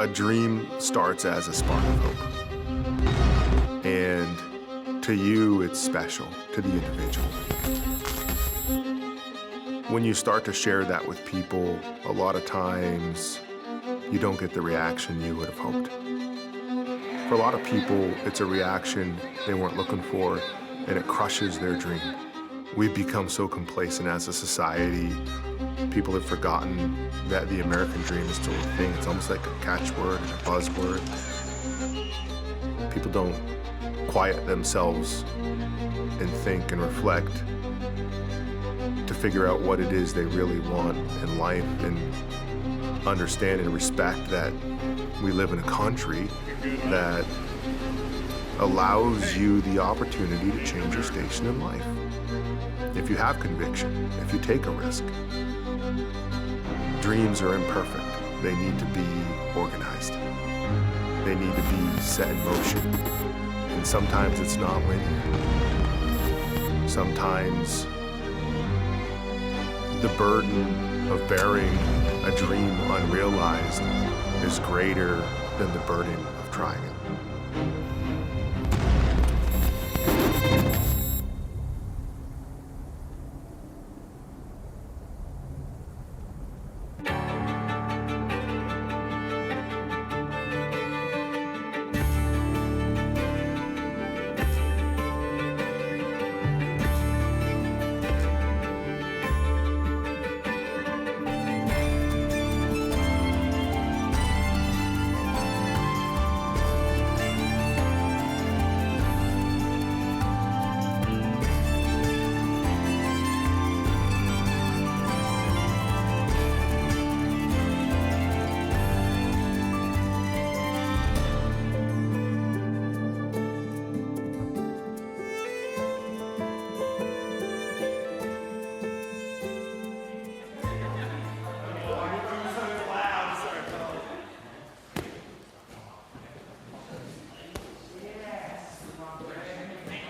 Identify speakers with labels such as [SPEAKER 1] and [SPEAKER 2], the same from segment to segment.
[SPEAKER 1] A dream starts as a spark of hope. And to you, it's special, to the individual. When you start to share that with people, a lot of times you don't get the reaction you would have hoped. For a lot of people, it's a reaction they weren't looking for, and it crushes their dream. We've become so complacent as a society. People have forgotten that the American dream is still a thing. It's almost like a catchword and a buzzword. People don't quiet themselves and think and reflect to figure out what it is they really want in life and understand and respect that we live in a country that allows you the opportunity to change your station in life. If you have conviction, if you take a risk. Dreams are imperfect. They need to be organized. They need to be set in motion. And sometimes it's not linear. Sometimes the burden of bearing a dream unrealized is greater than the burden of trying it.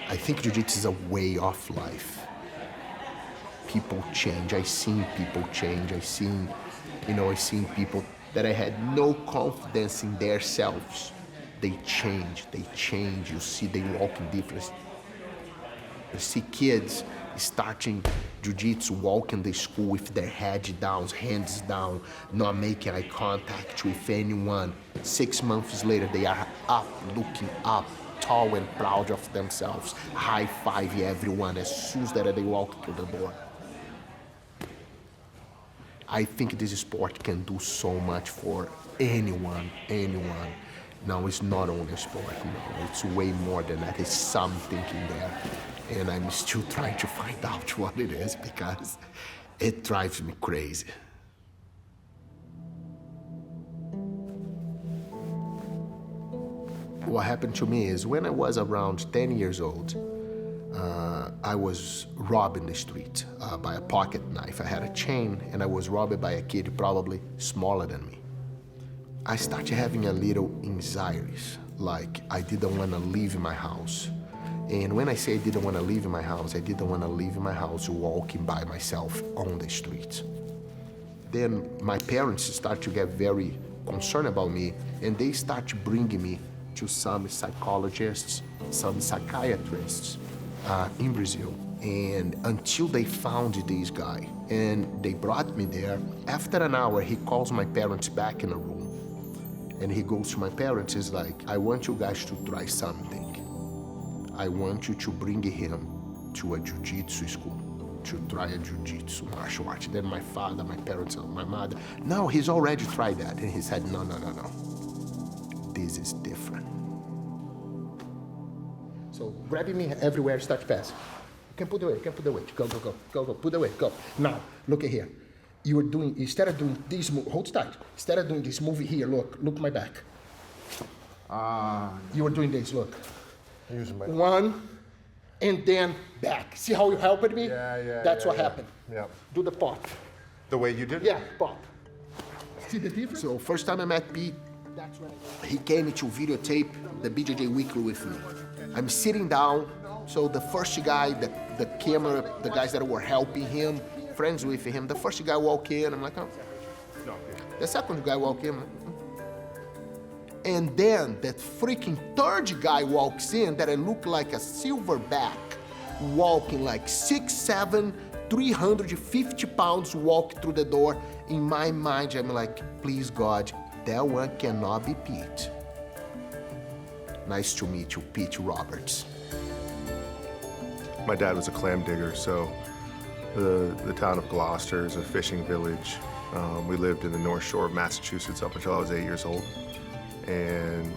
[SPEAKER 2] I think Jiu-Jitsu is a way of life. People change. I've seen people change. I've seen people that I had no confidence in their selves. They change. You see, they walk in difference. You see kids starting Jiu-Jitsu, walking the school with their head down, hands down, not making eye contact with anyone. 6 months later, they are up, looking up, tall and proud of themselves, high-five everyone as soon as they walk through the door. I think this sport can do so much for anyone. No, it's not only a sport, no, it's way more than that. There's something in there, and I'm still trying to find out what it is because it drives me crazy. What happened to me is when I was around 10 years old, I was robbed in the street by a pocket knife. I had a chain and I was robbed by a kid probably smaller than me. I started having a little anxieties, like I didn't want to leave my house. And when I say I didn't want to leave my house, I didn't want to leave my house walking by myself on the street. Then my parents started to get very concerned about me and they started bringing me to some psychologists, some psychiatrists in Brazil. And until they found this guy, and they brought me there, after an hour, he calls my parents back in a room. And he goes to my parents, he's like, I want you guys to try something. I want you to bring him to a Jiu-Jitsu school, to try a Jiu-Jitsu martial art. Then my father, my parents, my mother, no, he's already tried that. And he said, no. This is different. So grabbing me everywhere, start to pass. You can put the weight, Go, put the weight, go. Now, look at here. You are doing, instead of doing this move, hold tight. Instead of doing this move here, look my back. You are doing this, look.
[SPEAKER 3] Using my...
[SPEAKER 2] One, and then back. See how you helped me?
[SPEAKER 3] Yeah.
[SPEAKER 2] That's what happened.
[SPEAKER 3] Yeah.
[SPEAKER 2] Do the pop.
[SPEAKER 3] The way you did it?
[SPEAKER 2] Yeah, pop. See the difference? So first time I met Pete, he came to videotape the BJJ Weekly with me. I'm sitting down, so the first guy, the camera, the guys that were helping him, friends with him, the first guy walk in, I'm like, oh. The second guy walk in, And then that freaking third guy walks in that I look like a silverback, walking like 6'7", 350 pounds, walk through the door. In my mind, I'm like, please God, that one cannot be Pete. Nice to meet you, Pete Roberts.
[SPEAKER 1] My dad was a clam digger, so the town of Gloucester is a fishing village. We lived in the North Shore of Massachusetts up until I was 8 years old. And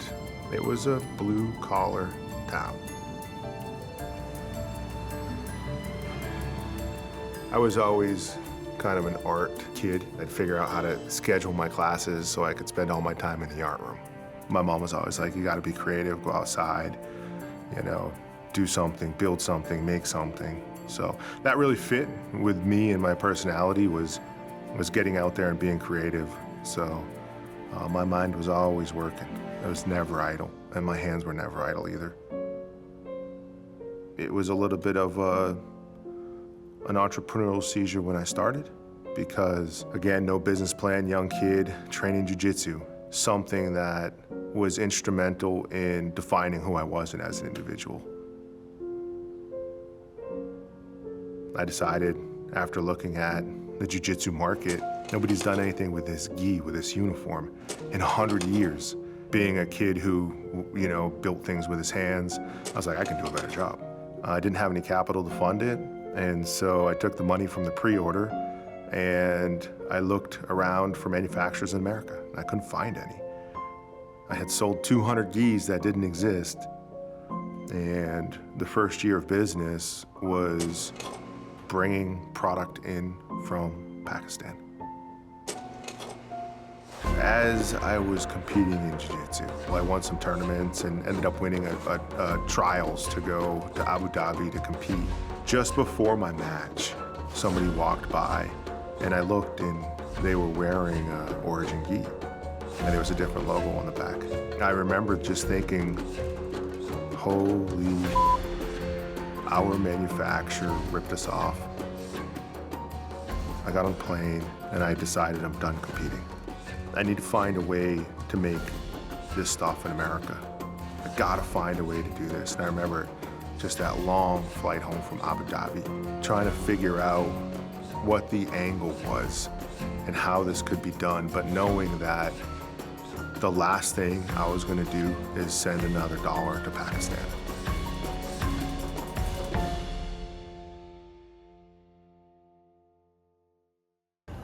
[SPEAKER 1] it was a blue-collar town. I was always kind of an art kid. I'd figure out how to schedule my classes so I could spend all my time in the art room. My mom was always like, you gotta be creative, go outside, you know, do something, build something, make something. So that really fit with me and my personality was getting out there and being creative. So my mind was always working. I was never idle, and my hands were never idle either. It was a little bit of an entrepreneurial seizure when I started because, again, no business plan, young kid, training jiu-jitsu, something that was instrumental in defining who I was as an individual. I decided, after looking at the jiu-jitsu market, nobody's done anything with this gi, with this uniform, in 100 years. Being a kid who, you know, built things with his hands, I was like, I can do a better job. I didn't have any capital to fund it, and so I took the money from the pre-order and I looked around for manufacturers in America. I couldn't find any. I had sold 200 gis that didn't exist, and the first year of business was bringing product in from Pakistan. As I was competing in jiu-jitsu, I won some tournaments and ended up winning trials to go to Abu Dhabi to compete. Just before my match, somebody walked by and I looked and they were wearing Origin gi, and there was a different logo on the back. I remember just thinking, holy, our manufacturer ripped us off. I got on a plane and I decided I'm done competing. I need to find a way to make this stuff in America. I gotta find a way to do this. And I remember just that long flight home from Abu Dhabi, trying to figure out what the angle was and how this could be done, but knowing that the last thing I was gonna do is send another dollar to Pakistan.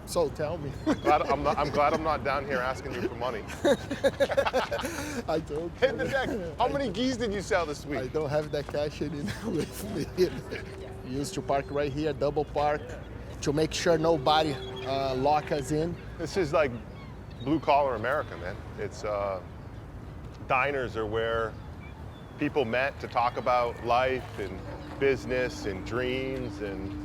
[SPEAKER 2] So tell me.
[SPEAKER 3] I'm glad I'm not down here asking you for money.
[SPEAKER 2] I don't.
[SPEAKER 3] Hit the deck. How many gis did you sell this week?
[SPEAKER 2] I don't have that cash in with me. Used to park right here, double park, to make sure nobody lock us in.
[SPEAKER 3] This is like blue collar America, man. It's diners are where people met to talk about life and business and dreams. And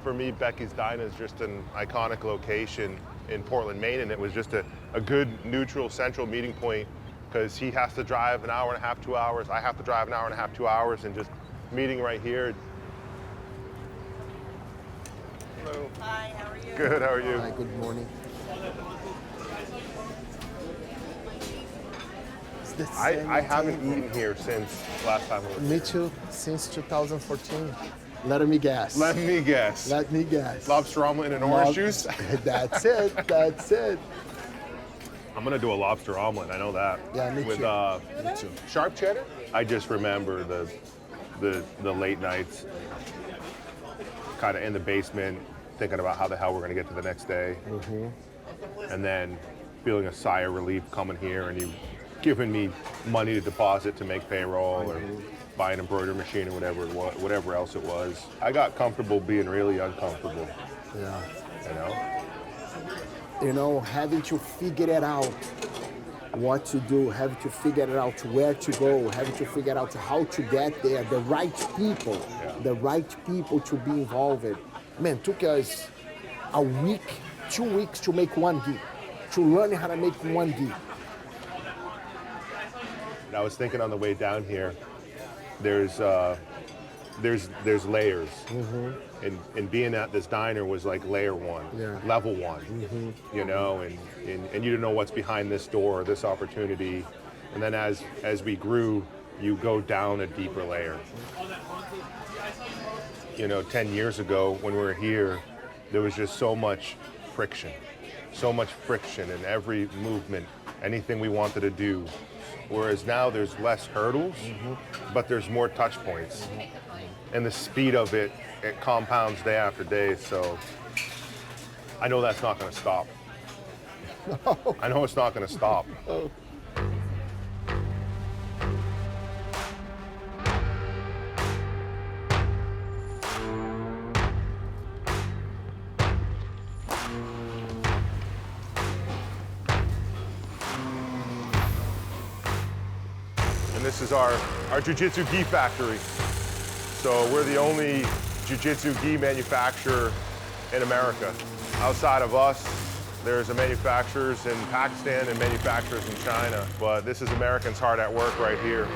[SPEAKER 3] for me, Beckys Diner is just an iconic location in Portland, Maine, and it was just a good neutral central meeting point because he has to drive an hour and a half, 2 hours. I have to drive an hour and a half, 2 hours, and just meeting right here. Hello.
[SPEAKER 4] Hi, how are you?
[SPEAKER 3] Good, how are you?
[SPEAKER 2] Hi, good morning.
[SPEAKER 3] I haven't eaten here since last time we were here.
[SPEAKER 2] Me too, since 2014. Let me guess.
[SPEAKER 3] Let me guess.
[SPEAKER 2] Let me guess.
[SPEAKER 3] Lobster omelet and orange juice?
[SPEAKER 2] That's it, that's it.
[SPEAKER 3] I'm gonna do a lobster omelet, I know that.
[SPEAKER 2] Yeah, me
[SPEAKER 3] With
[SPEAKER 2] too. Me too.
[SPEAKER 3] sharp cheddar? I just remember the late nights, kind of in the basement, thinking about how the hell we're gonna get to the next day. And then feeling a sigh of relief coming here and you giving me money to deposit to make payroll or buy an embroidery machine or whatever else it was. I got comfortable being really uncomfortable.
[SPEAKER 2] Yeah.
[SPEAKER 3] You know?
[SPEAKER 2] You know, having to figure it out what to do, having to figure it out where to go, having to figure out how to get there, the right people to be involved. Man, took us a week, 2 weeks to make one gi, to learn how to make one gi.
[SPEAKER 3] And I was thinking on the way down here, there's layers. And being at this diner was like layer one, level one, you know, and you don't know what's behind this door or this opportunity. And then as we grew, you go down a deeper layer. 10 years ago when we were here, there was just so much friction in every movement, anything we wanted to do. Whereas now there's less hurdles, but there's more touch points. And the speed of it compounds day after day. So I know that's not going to stop.
[SPEAKER 2] No.
[SPEAKER 3] I know it's not going to stop.
[SPEAKER 2] Oh.
[SPEAKER 3] And this is our Jiu-Jitsu gi factory. So we're the only Jiu-Jitsu gi manufacturer in America. Outside of us, there's manufacturers in Pakistan and manufacturers in China, but this is Americans hard at work right here.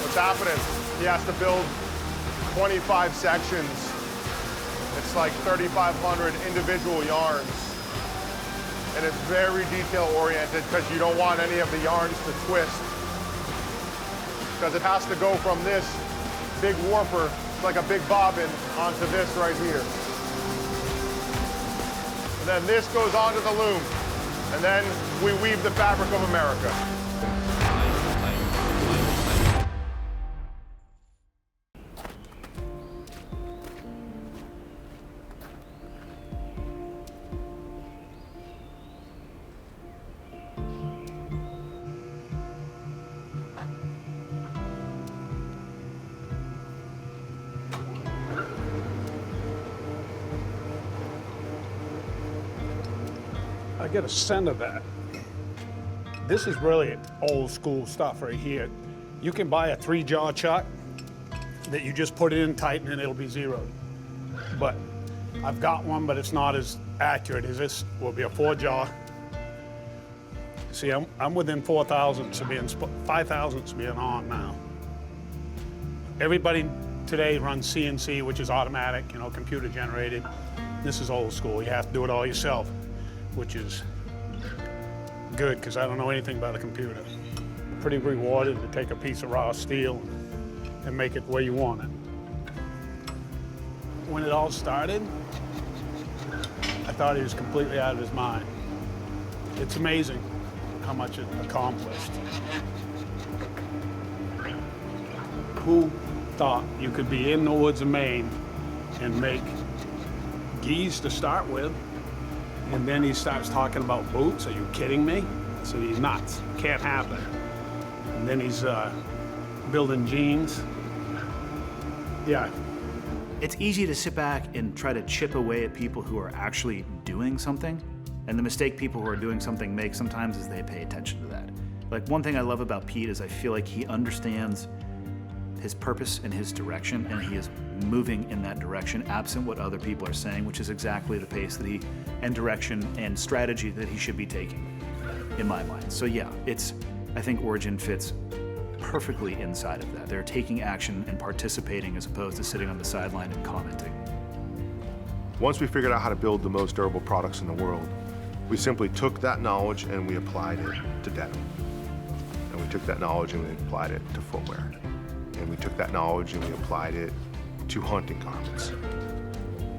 [SPEAKER 3] What's happening? He has to build 25 sections. It's like 3,500 individual yarns. And it's very detail oriented because you don't want any of the yarns to twist. Because it has to go from this big warper, like a big bobbin, onto this right here. And then this goes onto the loom. And then we weave the fabric of America.
[SPEAKER 4] I get a scent of that. This is really old school stuff right here. You can buy a 3-jaw chuck that you just put it in, tighten, and it'll be zeroed. But I've got one, but it's not as accurate as this will be a 4-jaw. See, I'm within 4 thousandths of being, 5 thousandths being on now. Everybody today runs CNC, which is automatic, computer generated. This is old school. You have to do it all yourself, which is good because I don't know anything about a computer. Pretty rewarded to take a piece of raw steel and make it the way you want it. When it all started, I thought he was completely out of his mind. It's amazing how much it accomplished. Who thought you could be in the woods of Maine and make gis to start with? And then he starts talking about boots. Are you kidding me? I said, he's nuts. Can't happen. And then he's building jeans. Yeah.
[SPEAKER 5] It's easy to sit back and try to chip away at people who are actually doing something. And the mistake people who are doing something make sometimes is they pay attention to that. Like, one thing I love about Pete is I feel like he understands his purpose and his direction, and he is moving in that direction absent what other people are saying, which is exactly the pace that and direction and strategy that he should be taking, in my mind. So yeah, I think Origin fits perfectly inside of that. They're taking action and participating as opposed to sitting on the sideline and commenting.
[SPEAKER 1] Once we figured out how to build the most durable products in the world, we simply took that knowledge and we applied it to denim. And we took that knowledge and we applied it to footwear. And we took that knowledge and we applied it to hunting garments.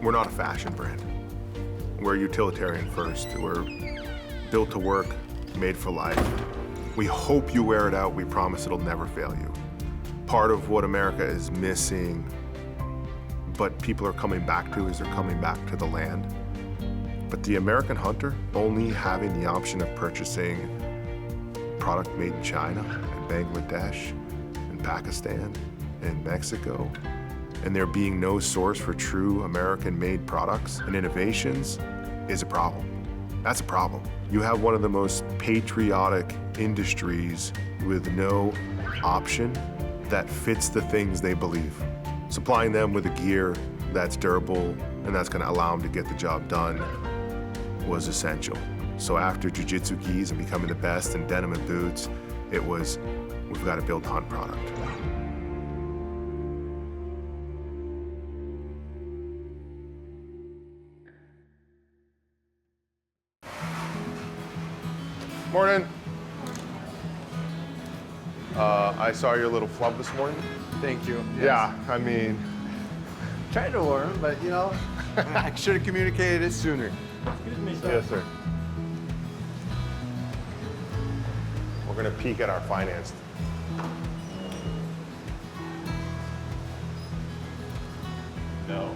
[SPEAKER 1] We're not a fashion brand. We're utilitarian first. We're built to work, made for life. We hope you wear it out. We promise it'll never fail you. Part of what America is missing, but people are coming back to, is they're coming back to the land. But the American hunter only having the option of purchasing product made in China and Bangladesh and Pakistan and Mexico, and there being no source for true American-made products and innovations is a problem. That's a problem. You have one of the most patriotic industries with no option that fits the things they believe. Supplying them with a gear that's durable and that's gonna allow them to get the job done was essential. So after Jiu Jitsu gis and becoming the best in denim and boots, it was we've got to build hunt product.
[SPEAKER 3] Morning. I saw your little flub this morning.
[SPEAKER 6] Thank you.
[SPEAKER 3] Yeah, I mean,
[SPEAKER 6] Tried to warn, but you know, I should have communicated it sooner.
[SPEAKER 7] Excuse me, sir.
[SPEAKER 3] yes, sir. We're gonna peek at our finance. No.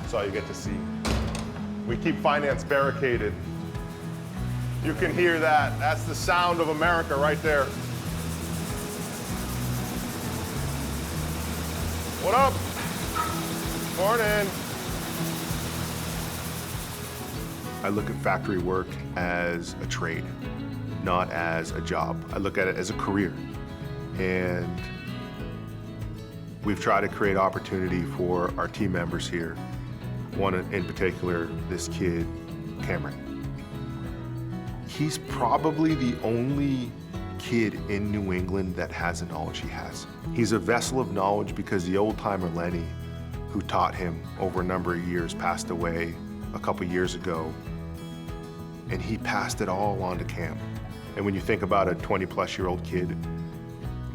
[SPEAKER 3] That's all you get to see. We keep finance barricaded. You can hear that. That's the sound of America right there. What up? Morning.
[SPEAKER 1] I look at factory work as a trade, not as a job. I look at it as a career. And we've tried to create opportunity for our team members here. One in particular, this kid, Cameron. He's probably the only kid in New England that has the knowledge he has. He's a vessel of knowledge because the old-timer Lenny, who taught him over a number of years, passed away a couple years ago, and he passed it all on to Cam. And when you think about a 20-plus-year-old kid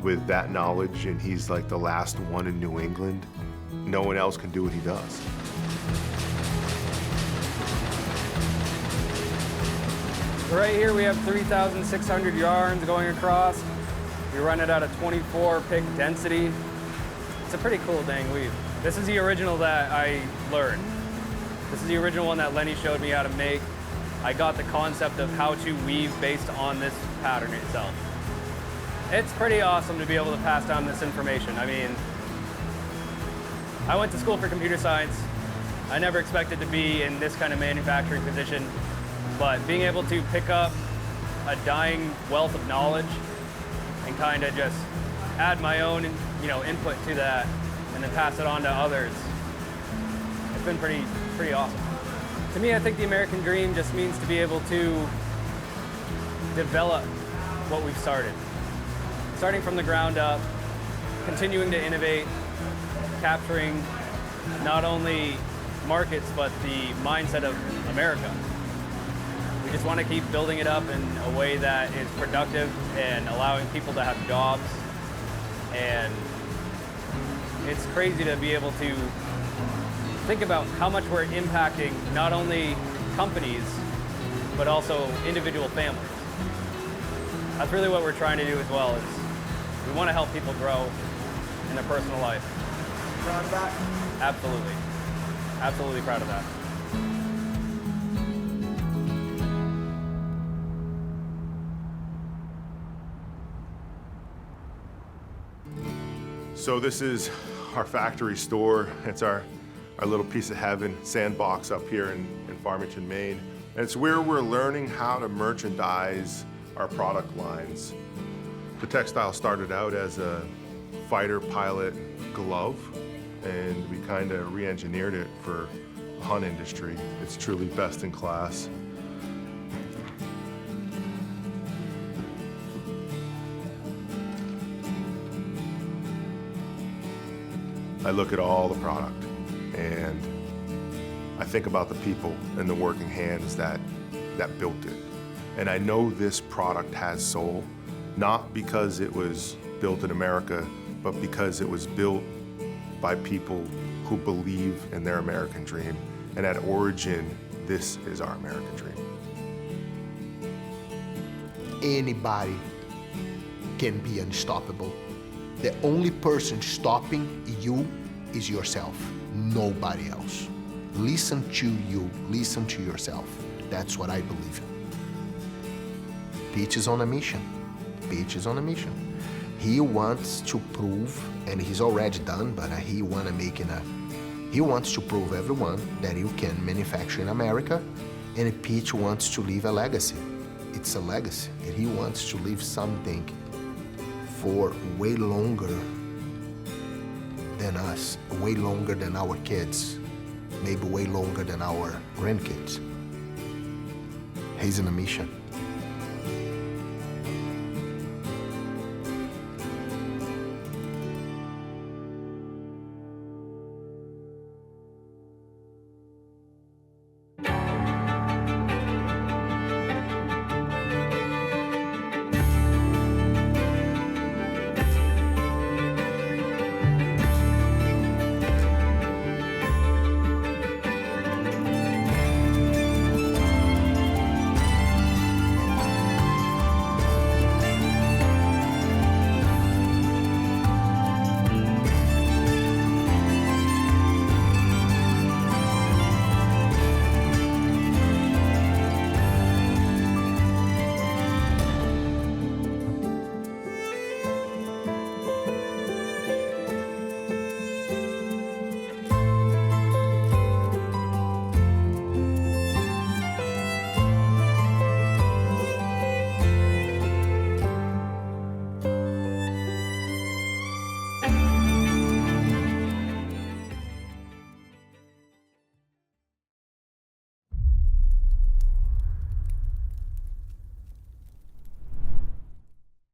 [SPEAKER 1] with that knowledge, and he's like the last one in New England, no one else can do what he does.
[SPEAKER 7] Right here we have 3,600 yarns going across. We run it at a 24 pick density. It's a pretty cool dang weave. This is the original that I learned. This is the original one that Lenny showed me how to make. I got the concept of how to weave based on this pattern itself. It's pretty awesome to be able to pass down this information. I mean, I went to school for computer science. I never expected to be in this kind of manufacturing position. But being able to pick up a dying wealth of knowledge and kind of just add my own, input to that and then pass it on to others, it's been pretty awesome. To me, I think the American dream just means to be able to develop what we've started. Starting from the ground up, continuing to innovate, capturing not only markets, but the mindset of America. We just want to keep building it up in a way that is productive and allowing people to have jobs. And it's crazy to be able to think about how much we're impacting not only companies, but also individual families. That's really what we're trying to do as well, is we want to help people grow in their personal life.
[SPEAKER 6] Proud of that?
[SPEAKER 7] Absolutely. Absolutely proud of that.
[SPEAKER 1] So this is our factory store. It's our little piece of heaven, sandbox up here in Farmington, Maine. And it's where we're learning how to merchandise our product lines. The textile started out as a fighter pilot glove, and we kind of re-engineered it for the hunt industry. It's truly best in class. I look at all the product and I think about the people and the working hands that built it. And I know this product has soul, not because it was built in America, but because it was built by people who believe in their American dream. And at origin, this is our American dream.
[SPEAKER 2] Anybody can be unstoppable. The only person stopping you is yourself, nobody else. Listen to you, listen to yourself. That's what I believe in. Pete is on a mission. Pete is on a mission. He wants to prove, and he's already done, but he wants to prove everyone that you can manufacture in America, and Pete wants to leave a legacy. It's a legacy, and he wants to leave something for way longer than us, way longer than our kids, maybe way longer than our grandkids. He's on a mission.